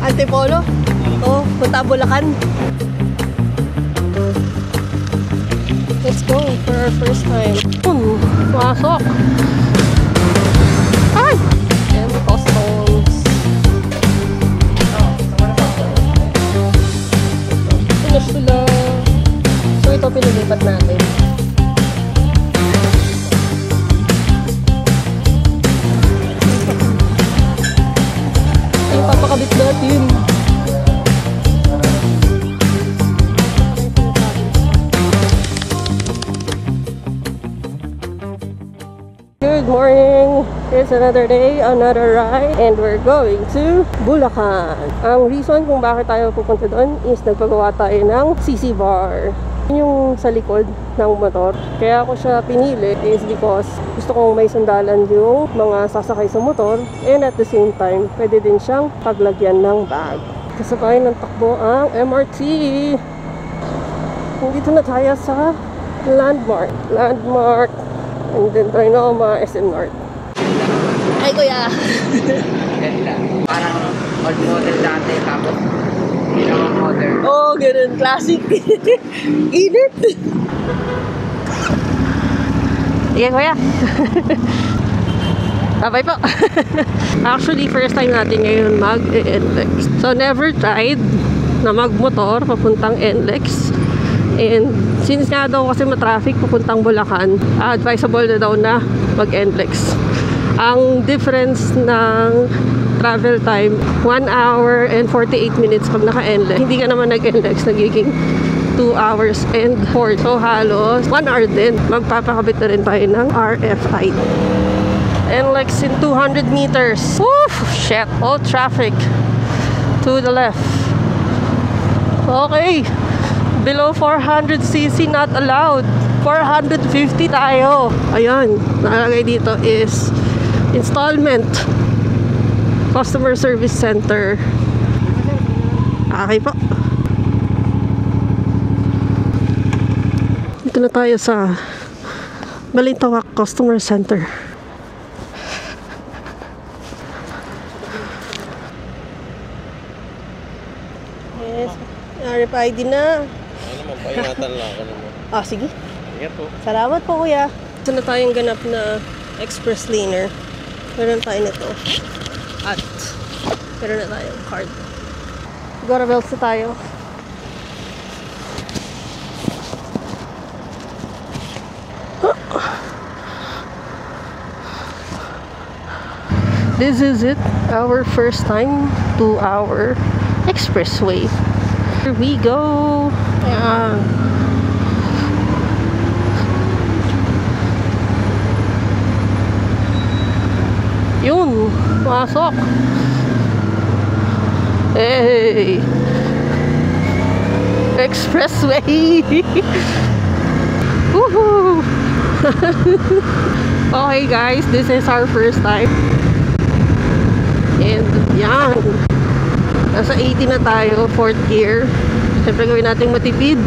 Antipolo? Oo, punta Bulacan. Let's go for our first time. Masok! Ay! And customs. Ito sila. So ito pinilipat natin. Ito papakabit natin. Good morning! It's another day, another ride, and we're going to Bulacan. Ang reason kung bakit tayo pupunta doon is nagpagawa tayo ng CC bar. Yung sa likod ng motor. Kaya ako siya pinili is because gusto kong may sandalan yung mga sasakay sa motor, and at the same time, pwede din siyang paglagyan ng bag. Kasabay ng takbo ang MRT. Dito na tayo sa Landmark. And then Trinoma, SM North. Ay, kuya! Ganda. Parang old model dati, tapos ginawang modern. Oh, ganun. Classic. Init! Sige, kuya. Bye po. Actually, first time natin ngayon mag-NLEX. So, never tried na mag-motor papuntang NLEX. And since nga daw kasi matraffic papuntang Bulacan, advisable na daw na mag-NLEX. Ang difference ng travel time, 1 hour and 48 minutes pag naka-NLEX. Hindi ka naman nag-NLEX, nagiging 2 hours and 4. So halos 1 hour din. Magpapakabit na rin tayo ng RFID. NLEX in 200 meters. Woof! Shit! All traffic to the left. Okay. Below 400cc not allowed. 450 tayo. Ayan, nakalagay dito is installment customer service center. Okay po. Dito na tayo sa Balintawak Customer Center. Yes, RFID na. Paingatan lang ako naman. Ah, sige. Ingat po. Salamat po, kuya. Ito na tayong ganap na express laner. Meron tayo nito. At meron na tayong card. Gora belts na tayo. This is it. Our first time to our expressway. Here we go. Ayan. Yun. Masok. Hey. Expressway. Woohoo. Okay guys, this is our first time. And yan. Nasa 80 na tayo, 4th gear. Siyempre gawin natin matipid.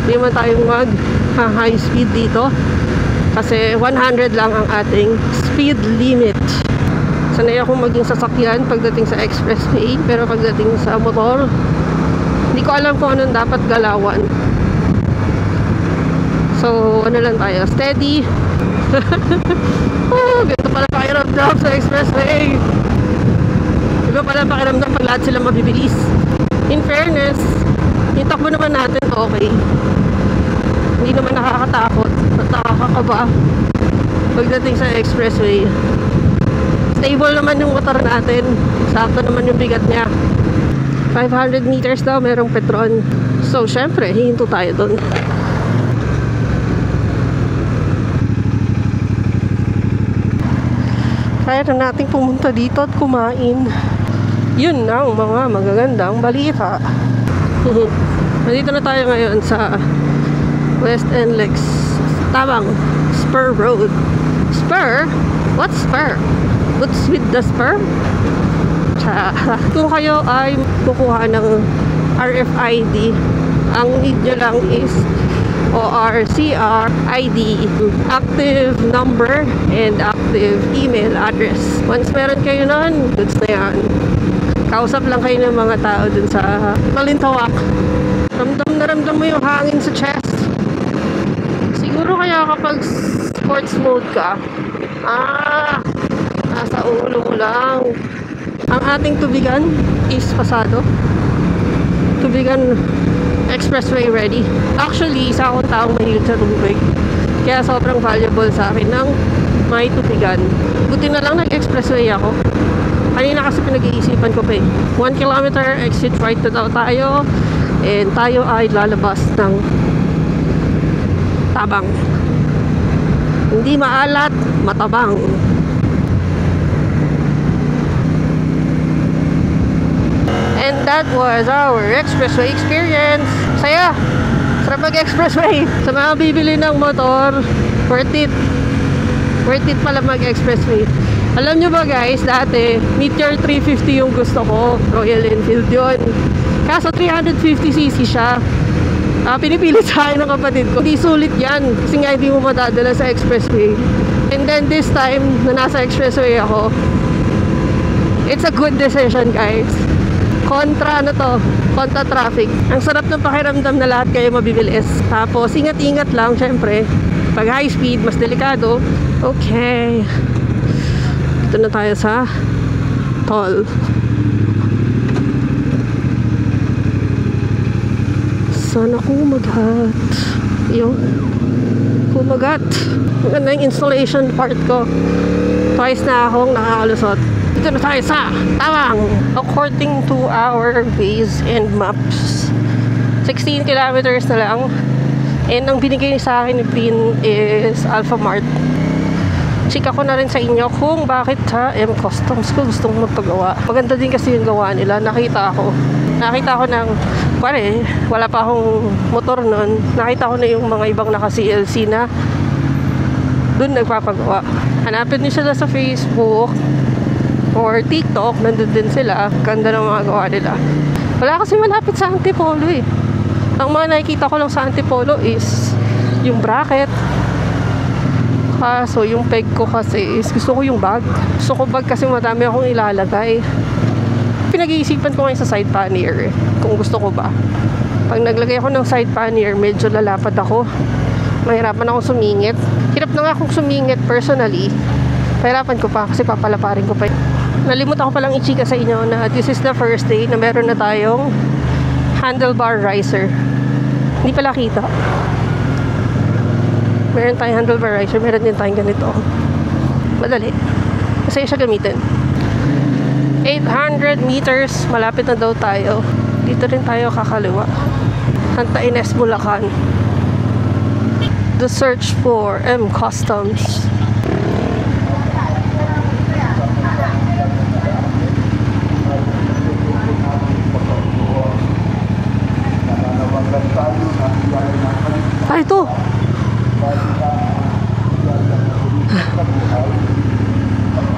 Hindi naman tayong mag-high speed dito. Kasi 100 lang ang ating speed limit. Sanay akong maging sasakyan pagdating sa expressway. Pero pagdating sa motor, hindi ko alam kung anong dapat galawan. So, ano lang tayo? Steady. Oh, ganito pala pakiramdam sa expressway. Iba pala pakiramdam pag lahat sila mabibilis. In fairness, yung takbo naman natin okay. Hindi naman nakakatakot at nakakakaba pagdating sa expressway. Stable naman yung motor natin. Sakto naman yung bigat niya. 500 meters daw merong Petron. So syempre, hihinto tayo dun. Kaya na natin pumunta dito at kumain. Yun ang mga magagandang balita. Nandito na tayo ngayon sa West NLEX. Tabang Spur Road. Spur? What's spur? What's with the spur? Kung kayo ay kukuha ng RFID, ang need nyo lang is ORCR ID, active number, and active email address. Once meron kayo nun, goods na yan. Kausap lang kayo ng mga tao dun sa Balintawak. Ramdam na ramdam mo yung hangin sa chest. Siguro kaya kapag sports mode ka, nasa ulo mo lang. Ang ating tubigan is pasado. Tubigan Expressway ready. Actually, isa akong taong mahilig sa tubig. Kaya sobrang valuable sa akin ng may tubigan. Buti na lang nag-expressway ako. Kanina kasi pinag-iisipan ko pa eh. 1 kilometer, exit right na daw tayo. And tayo ay lalabas ng Tabang. Hindi maalat, matabang. And that was our expressway experience. Saya! Sarap mag-expressway. Sa mga bibili ng motor, worth it. Worth it pala mag-expressway. Alam nyo ba guys, dati Meteor 350 yung gusto ko. Royal Enfield yun. Kaso 350cc siya. Pinipilit sa akin ng kapatid ko. Hindi sulit yan. Kasi nga hindi mo madadala sa expressway. And then this time, na nasa expressway ako, it's a good decision guys. Kontra kontra traffic. Ang sarap ng pakiramdam na lahat kayo mabibilis. Tapos ingat-ingat lang syempre. Pag high speed, mas delikado. Okay. Dito na tayo sa toll. Sana kumagat. Yun. Kumagat. Maganda yung installation part ko. Twice na akong nakakalusot. Dito na tayo sa Tabang. According to our Waze and maps, 16 kilometers na lang. And ang binigay sa akin ni Pin is Alphamart. Chika ko na rin sa inyo kung bakit sa M Customs ko gustong magpagawa. Maganda din kasi yung gawa nila. Nakita ko ng pare, wala pa akong motor nun. Nakita ko na yung mga ibang naka CLC na dun nagpapagawa. Hanapin niyo sila sa Facebook or TikTok, nandun din sila. Ganda ng mga gawa nila. Wala kasi malapit sa Antipolo eh. Ang mga nakikita ko lang sa Antipolo is yung bracket. So yung peg ko kasi is gusto ko yung bag. Gusto ko bag kasi madami akong ilalagay. Pinag-iisipan ko ngayon sa side pannier kung gusto ko ba. Pag naglagay ako ng side pannier, medyo lalapad ako. Mahirapan ako sumingit. Hirap na nga akong sumingit personally. Pahirapan ko pa kasi papalaparin ko pa. Nalimutan ko palang i-chika sa inyo na this is the first day na meron na tayong handlebar riser. Hindi pala kita. Meron tayong handlebar riser. Meron din tayong ganito. Madali. Kasi siya gamitin. 800 meters. Malapit na daw tayo. Dito rin tayo kakaliwa. Santa Ines, Bulacan. The search for M Customs. Ito.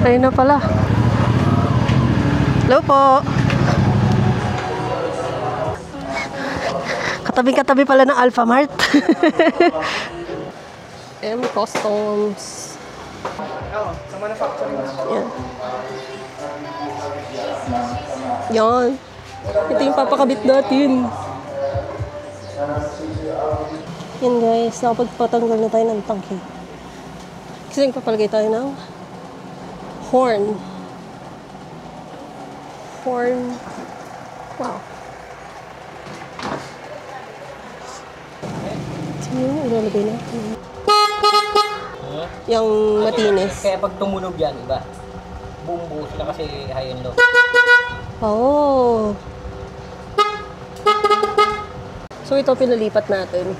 Ayun na pala. Hello po. Katabi-katabi pala ng Alphamart. M Customs. Sa manufacturing. Yan. Yan. Ito yung papakabit natin. Yan guys, nakapagpatanggal na tayo ng tangke. Kasi nagpapalagay tayo ng horn. Wow. Sino yung ilalagay natin? Yung matinis. Kaya pag tumunog yan, iba. Buong sila kasi high and low. Oh. So ito pinalipat natin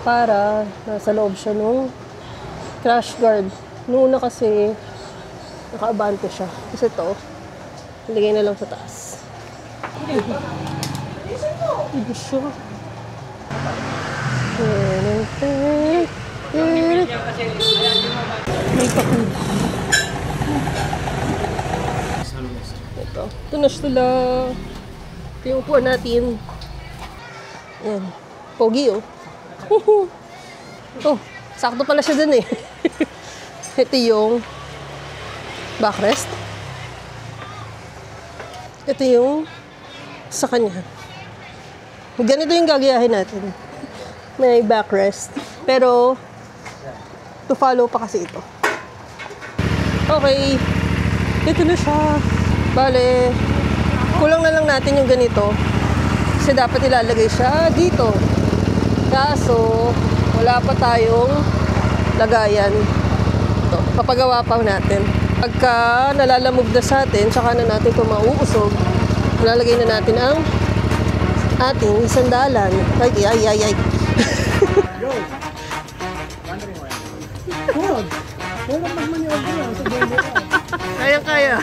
para nasa loob siya nung crash guard. Noon na kasi nakaabante siya. Kasi ito, ilagay na lang sa taas. Ito siya. May pakul. Ito na sila. Ito yung upuan natin. Yan. Pogi oh. Oh, sakto pala siya dun eh. Ito yung backrest. Ito yung sa kanya. Ganito yung gagayahin natin. May backrest. Pero, to follow pa kasi ito. Okay. Ito na siya. Bale, kulang na lang natin yung ganito. Kasi dapat ilalagay siya dito. Kaso, wala pa tayong lagayan. Ito, papagawa pa natin. Pagka nalalamog na sa atin, saka na natin ito mauusog, lalagay na natin ang ating sandalan. Ay. Kaya.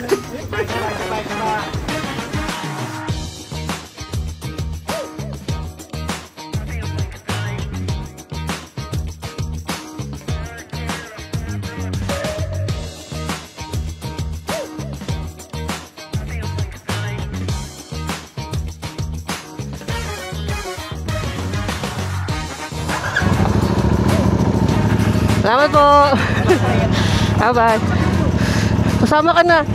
Salamat po. Bye-bye. Kasama ka na.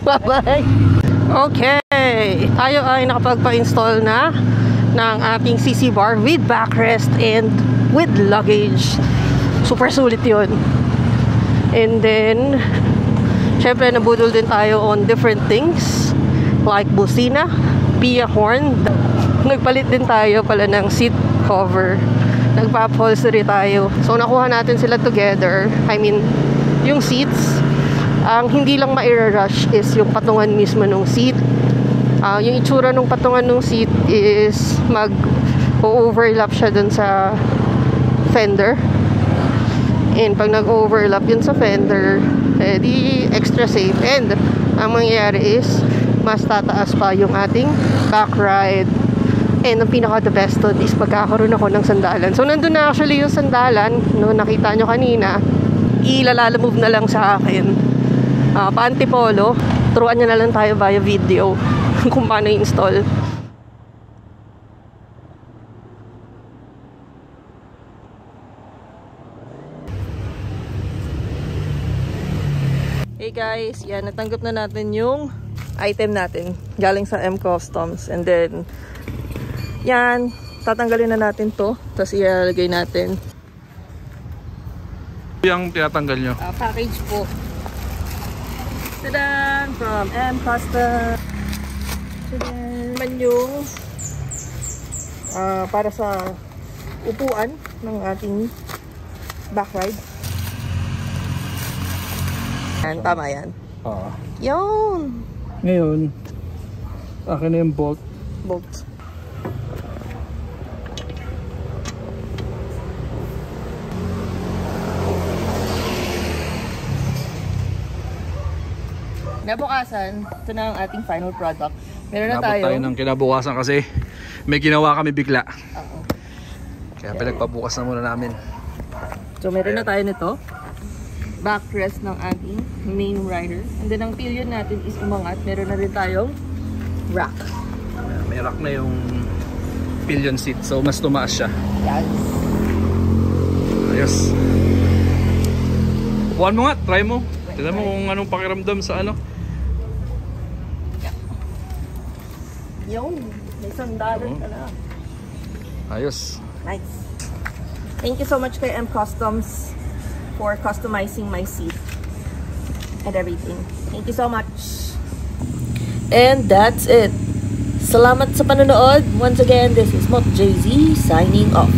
Bye-bye. Okay. Tayo ay nakapagpa-install na ng ating CC bar with backrest and with luggage. Super sulit yun. And then, syempre nabudol din tayo on different things like busina, Pia horn. Nagpalit din tayo pala ng seat cover. Nagpa-upholstery tayo. So, nakuha natin sila together. I mean, yung seats, ang hindi lang ma-rush is yung patungan mismo ng seat. Yung itsura ng patungan ng seat is mag-overlap siya dun sa fender. And pag nag-overlap yun sa fender, di extra safe. And ang mangyayari is, mas tataas pa yung ating back ride. And ang pinaka-the best doon is magkakaroon ako ng sandalan. So, nandun na actually yung sandalan. No, nakita nyo kanina. Ilalamove na lang sa akin. Pa-antipolo. Turuan nyo na lang tayo via video kung paano i-install. Hey guys, yan. Natanggap na natin yung item natin. Galing sa M Customs. And then, yan, tatanggalin na natin to, tapos ilalagay natin. Yung tinatanggal nyo? Package po. Tadan! From M Customs. Tadan! Naman yung para sa upuan ng ating back ride. Yan, tama yan. Oo. Yun! Ngayon, akin na yung bolt. Nabukasan, ito na ang ating final product. Meron na tayo ng kinabukasan kasi may ginawa kami bigla. Oo. Kaya pinagpabukas na muna namin. So meron na tayo nito. Backrest ng ating main rider. And then ang pillion natin is umangat. Meron na rin tayong rack. May rack na yung pillion seat. So mas tumaas siya. Yan. Ayos. Buwan mo nga, try mo. Tignan mo kung anong pakiramdam sa ano. Yung, may sandalan ka na. Ayos. Nice. Thank you so much kay M Customs for customizing my seat and everything. Thank you so much. And that's it. Salamat sa panonood. Once again, this is Moto JZ signing off.